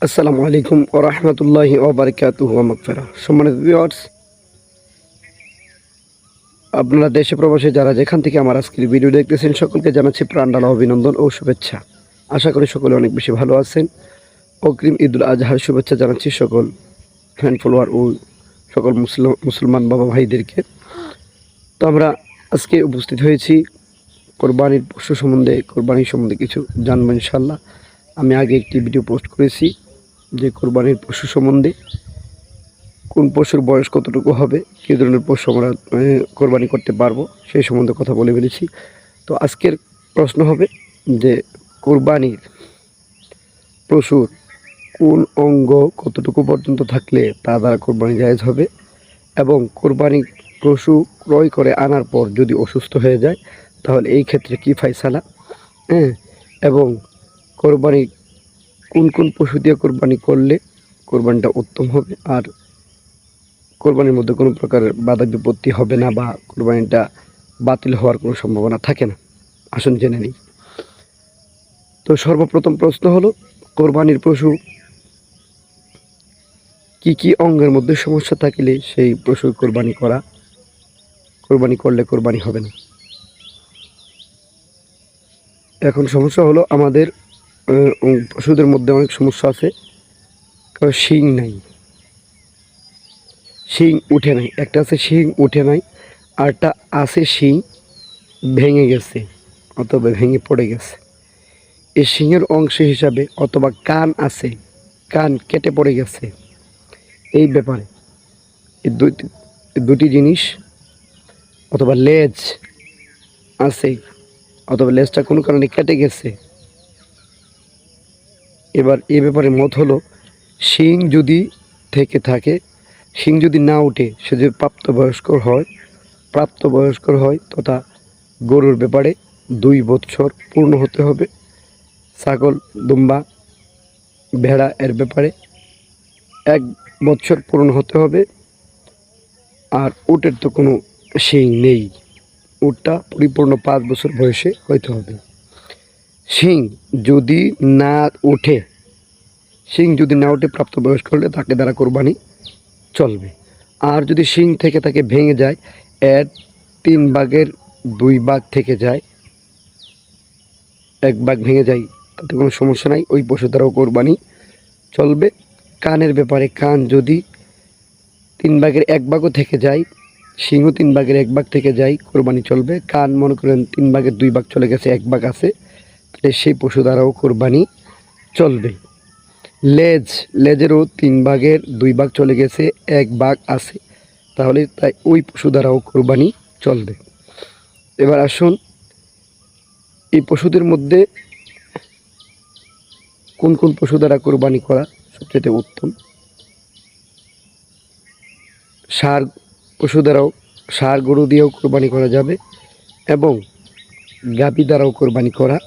আসসালামু আলাইকুম ওয়া রাহমাতুল্লাহি ওয়া বারাকাতুহু ওয়া মাগফিরাহ। সম্মানিত ভিউয়ার্স, আপনারা দেশে প্রবাসে যারা যেখান থেকে আমার আজকের ভিডিও দেখতেছেন সকলকে জানাচ্ছি প্রাণঢালা অভিনন্দন ও শুভেচ্ছা। আশা করি সকলে অনেক বেশি ভালো আছেন। অগ্রিম ঈদুল আজহার শুভেচ্ছা জানাচ্ছি সকল ফ্যান ফলোয়ার ও সকল মুসলমান বাবা ভাইদেরকে। তো আমরা আজকে উপস্থিত হয়েছি কোরবানির পশু সম্বন্ধে, কোরবানির সম্বন্ধে কিছু জানবো ইনশাআল্লাহ। আমি আগে একটি ভিডিও পোস্ট করেছি যে কোরবানির পশু সম্বন্ধে, কোন পশুর বয়স কতটুকু হবে, কী ধরনের পশু আমরা কোরবানি করতে পারবো সেই সম্বন্ধে কথা বলে ফেলেছি। তো আজকের প্রশ্ন হবে যে কোরবানির পশুর কোন অঙ্গ কতটুকু পর্যন্ত থাকলে তা দ্বারা কোরবানি জায়েজ হবে, এবং কোরবানি পশু ক্রয় করে আনার পর যদি অসুস্থ হয়ে যায় তাহলে এই ক্ষেত্রে কী ফায়সালা, এবং কোরবানি কোন কোন পশু দিয়ে কোরবানি করলে কোরবানিটা উত্তম হবে, আর কোরবানির মধ্যে কোনো প্রকারের বাধা বিপত্তি হবে না বা কোরবানিটা বাতিল হওয়ার কোনো সম্ভাবনা থাকে না। আসুন জেনে নিই। তো সর্বপ্রথম প্রশ্ন হলো, কোরবানির পশু কি কি অঙ্গের মধ্যে সমস্যা থাকলে সেই পশু কোরবানি করলে কোরবানি হবে না। এখন সমস্যা হলো আমাদের পশুদের মধ্যে অনেক সমস্যা আছে। শিং নাই, শিং উঠে নাই, একটা আছে শিং উঠে নাই, আরটা আছে শিং ভেঙে গেছে অথবা ভেঙে পড়ে গেছে। এই শিংয়ের অংশ হিসাবে অথবা কান আছে, কান কেটে পড়ে গেছে। এই ব্যাপারে এই দুটি জিনিস, অথবা লেজ আছে অথবা লেজটা কোনো কারণে কেটে গেছে। এবার এই ব্যাপারে মত হলো, শিং যদি থেকে থাকে, শিং যদি না উঠে, সে যদি প্রাপ্তবয়স্কর হয় তথা গরুর ব্যাপারে 2 বছর পূর্ণ হতে হবে, ছাগল, দুম্বা, ভেড়া এর ব্যাপারে 1 বছর পূর্ণ হতে হবে। আর উটের তো কোনো শিং নেই, উটটা পরিপূর্ণ 5 বছর বয়সে হইতে হবে। শিং যদি না ওঠে প্রাপ্তবয়স্ক হলে তাকে দ্বারা কোরবানি চলবে। আর যদি শিং থেকে তাকে ভেঙে যায়, এর 3 ভাগের 2 ভাগ থেকে যায়, 1 ভাগ ভেঙে যায়, তাতে কোনো সমস্যা নাই, ওই পশু দ্বারাও কোরবানি চলবে। কানের ব্যাপারে, কান যদি 3 ভাগের 1 ভাগও থেকে যায়, শিংও 3 ভাগের 1 ভাগ থেকে যায়, কোরবানি চলবে। কান মনে করেন 3 ভাগের 2 ভাগ চলে গেছে, 1 ভাগ আছে, তাহলে সেই পশু দ্বারাও কোরবানি চলবে। লেজেরও 3 ভাগের 2 ভাগ চলে গেছে, 1 ভাগ আছে, তাহলে তাই ওই পশু দ্বারাও কোরবানি চলবে। এবার আসুন, এই পশুদের মধ্যে কোন কোন পশু দ্বারা কোরবানি করা সবচেয়ে উত্তম। ষাঁড় পশু দ্বারাও, ষাঁড় গরু দিয়েও কোরবানি করা যাবে এবং গাভী দ্বারাও কোরবানি করা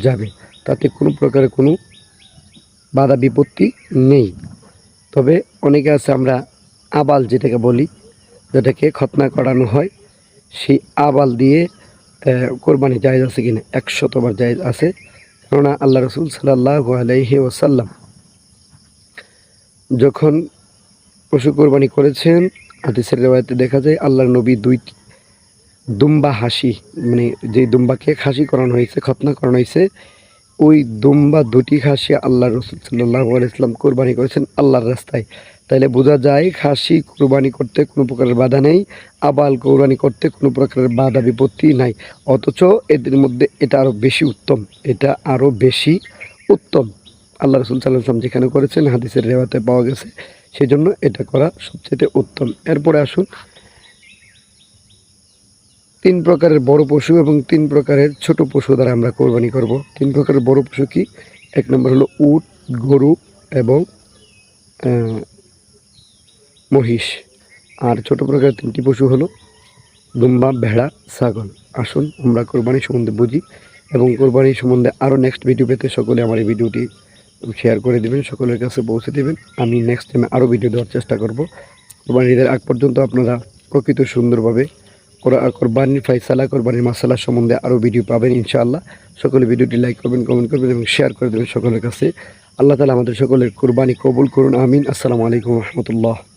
যাবে, তাতে কোনো প্রকারের কোনো বাধা বিপত্তি নেই। তবে অনেকে আছে, আমরা আবাল যেটাকে বলি, যেটাকে খতনা করানো হয়, সেই আবাল দিয়ে কোরবানি জায়েজ আছে কিনা, 100বার জায়েজ আছে। কেননা আল্লাহ রসুল সাল্লাল্লাহু আলাইহি ওয়াসাল্লাম যখন পশু কোরবানি করেছেন, হাদিসের রিওয়ায়াতে দেখা যায় আল্লাহর নবী 2টি দুম্বা হাসি, মানে যে দুম্বাকে খাসি করানো হয়েছে, খতনা করানো হয়েছে, ওই দুম্বা 2টি খাসি আল্লাহ রসুল সাল্লাল্লাহু আলাইহি ওয়াসাল্লাম কোরবানি করেছেন আল্লাহর রাস্তায়। তাইলে বোঝা যায় খাসি কোরবানি করতে কোনো প্রকারের বাধা নেই, আবাল কোরবানি করতে কোনো প্রকারের বাধা বিপত্তি নাই। অথচ এদের মধ্যে এটা আরও বেশি উত্তম, আল্লাহ রসুল সাল্লাল্লাহু আলাইহি ওয়াসাল্লাম যেখানে করেছেন হাদিসের রিওয়ায়াতে পাওয়া গেছে, সেই জন্য এটা করা সবচেয়ে উত্তম। এরপরে আসুন, 3 প্রকারের বড় পশু এবং 3 প্রকারের ছোট পশু দ্বারা আমরা কোরবানি করব। 3 প্রকারের বড় পশু কি? 1 নম্বর হলো উট, গরু এবং মহিষ। আর ছোট প্রকারের 3টি পশু হলো দুম্বা, ভেড়া, ছাগল। আসুন আমরা কোরবানি সম্বন্ধে বুঝি, এবং কোরবানি সম্বন্ধে আরও নেক্সট ভিডিও পেতে সকলে আমার এই ভিডিওটি শেয়ার করে দেবেন, সকলের কাছে পৌঁছে দেবেন। আমি নেক্সট টাইমে আরও ভিডিও দেওয়ার চেষ্টা করব। কোরবানির ঈদের আগ পর্যন্ত আপনারা প্রকৃত সুন্দরভাবে কোরবানির ফায়সালা, কোরবানির মাসালা সম্বন্ধে আরও ভিডিও পাবেন ইনশাআল্লাহ। সকলে ভিডিওটি লাইক করবেন, কমেন্ট করবেন এবং শেয়ার করে দেবেন সকলের কাছে। আল্লাহ তাআলা আমাদের সকলের কুরবানি কবুল করুন, আমিন। আসসালামু আলাইকুম রহমতুল্লাহ।